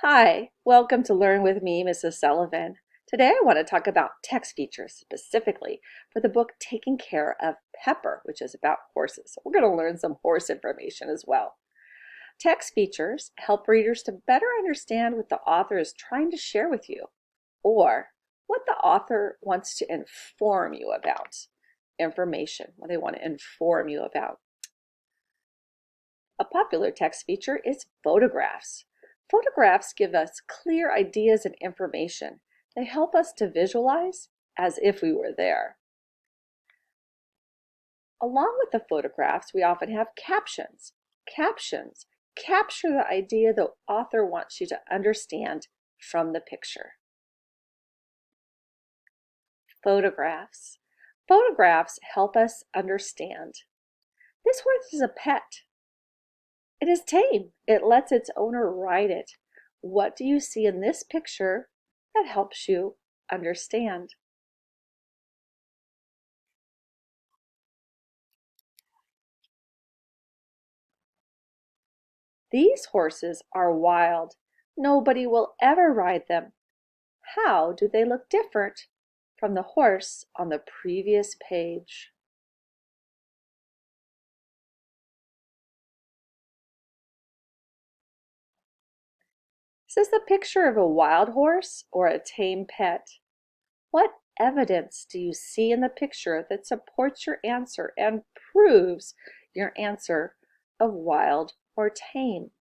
Hi, welcome to Learn with me, Mrs. Sullivan. Today I want to talk about text features specifically for the book Taking Care of Pepper, which is about horses. We're going to learn some horse information as well. Text features help readers to better understand what the author is trying to share with you or what the author wants to inform you about. Information, what they want to inform you about. A popular text feature is photographs. Photographs give us clear ideas and information. They help us to visualize as if we were there. Along with the photographs, we often have captions. Captions capture the idea the author wants you to understand from the picture. Photographs. Photographs help us understand. This horse is a pet. It is tame. It lets its owner ride it. What do you see in this picture that helps you understand? These horses are wild. Nobody will ever ride them. How do they look different from the horse on the previous page? Is this the picture of a wild horse or a tame pet? What evidence do you see in the picture that supports your answer and proves your answer of wild or tame?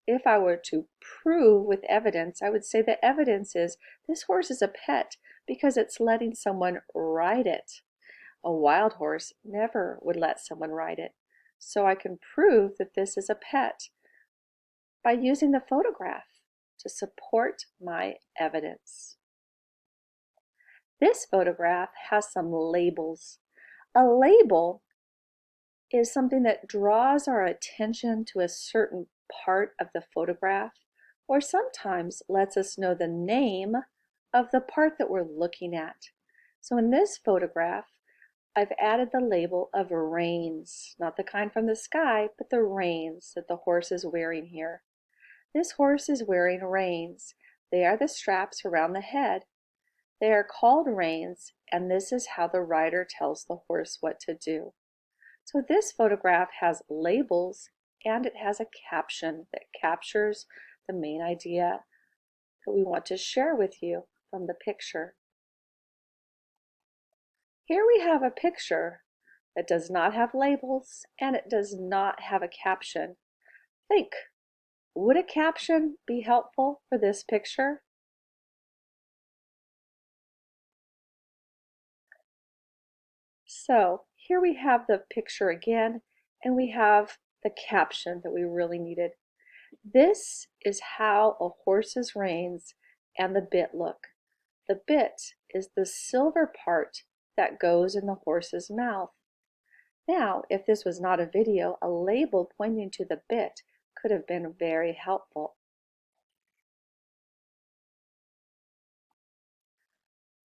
If I were to prove with evidence, I would say the evidence is this horse is a pet because it's letting someone ride it. A wild horse never would let someone ride it. So I can prove that this is a pet by using the photograph to support my evidence. This photograph has some labels. A label is something that draws our attention to a certain part of the photograph, or sometimes lets us know the name of the part that we're looking at. So in this photograph, I've added the label of reins, not the kind from the sky, but the reins that the horse is wearing here. This horse is wearing reins. They are the straps around the head. They are called reins, and this is how the rider tells the horse what to do. So this photograph has labels and it has a caption that captures the main idea that we want to share with you from the picture. Here we have a picture that does not have labels and it does not have a caption. Think, would a caption be helpful for this picture? So here we have the picture again, and we have the caption that we really needed. This is how a horse's reins and the bit look. The bit is the silver part that goes in the horse's mouth. Now, if this was not a video, a label pointing to the bit could have been very helpful.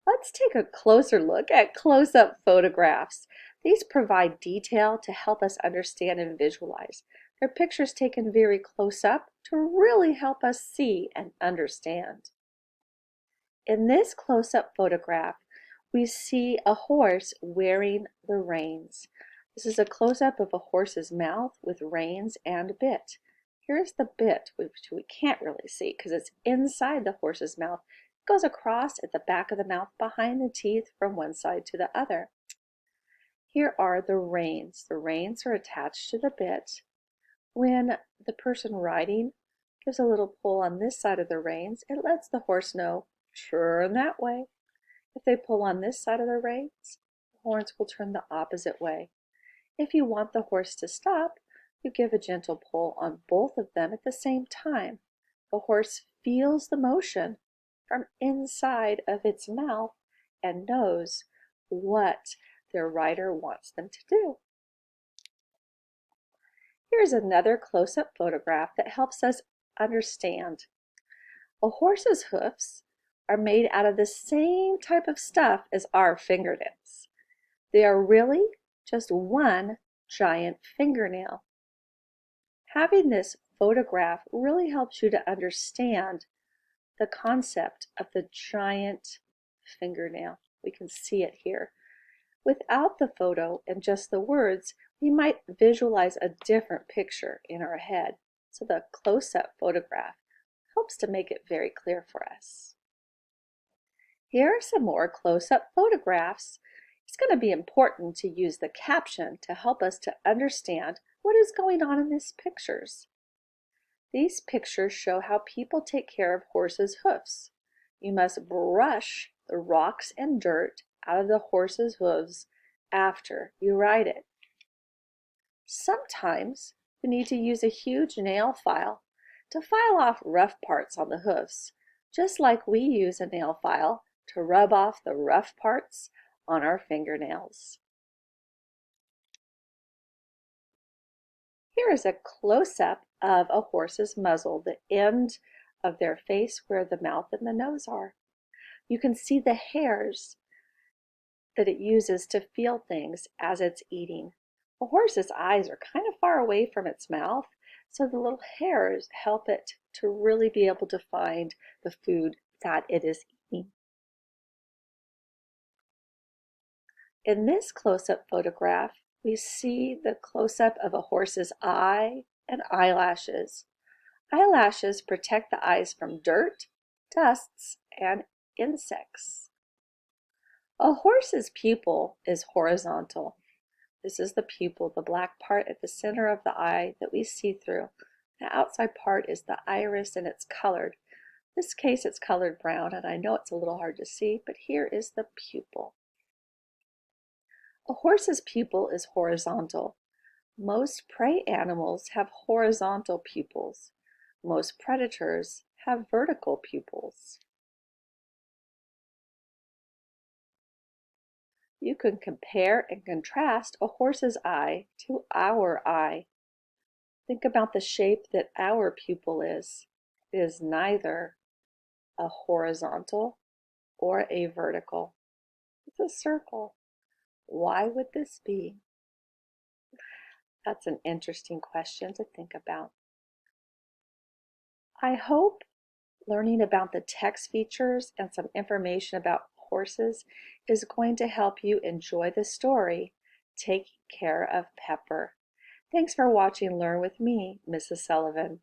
Let's take a closer look at close-up photographs. These provide detail to help us understand and visualize. They're pictures taken very close up to really help us see and understand. In this close-up photograph, we see a horse wearing the reins. This is a close-up of a horse's mouth with reins and bit. Here's the bit, which we can't really see because it's inside the horse's mouth. It goes across at the back of the mouth behind the teeth from one side to the other. Here are the reins. The reins are attached to the bit. When the person riding gives a little pull on this side of the reins, it lets the horse know, turn that way. If they pull on this side of the reins, the horns will turn the opposite way. If you want the horse to stop, you give a gentle pull on both of them at the same time. The horse feels the motion from inside of its mouth and knows what their rider wants them to do. Here's another close-up photograph that helps us understand. A horse's hoofs are made out of the same type of stuff as our fingernails. They are really just one giant fingernail. Having this photograph really helps you to understand the concept of the giant fingernail. We can see it here. Without the photo and just the words, we might visualize a different picture in our head. So the close-up photograph helps to make it very clear for us. Here are some more close-up photographs. It's going to be important to use the caption to help us to understand what is going on in these pictures. These pictures show how people take care of horses' hoofs. You must brush the rocks and dirt out of the horse's hooves after you ride it. Sometimes you need to use a huge nail file to file off rough parts on the hoofs, just like we use a nail file to rub off the rough parts on our fingernails. Here is a close-up of a horse's muzzle, the end of their face where the mouth and the nose are. You can see the hairs that it uses to feel things as it's eating. A horse's eyes are kind of far away from its mouth, so the little hairs help it to really be able to find the food that it is eating. In this close-up photograph, we see the close-up of a horse's eye and eyelashes. Eyelashes protect the eyes from dirt, dusts, and insects. A horse's pupil is horizontal. This is the pupil, the black part at the center of the eye that we see through. The outside part is the iris and it's colored. In this case it's colored brown, and I know it's a little hard to see, but here is the pupil. A horse's pupil is horizontal. Most prey animals have horizontal pupils. Most predators have vertical pupils. You can compare and contrast a horse's eye to our eye. Think about the shape that our pupil is. It is neither a horizontal or a vertical. It's a circle. Why would this be? That's an interesting question to think about. I hope learning about the text features and some information about horses is going to help you enjoy the story, Taking Care of Pepper. Thanks for watching Learn with me, Mrs. Sullivan.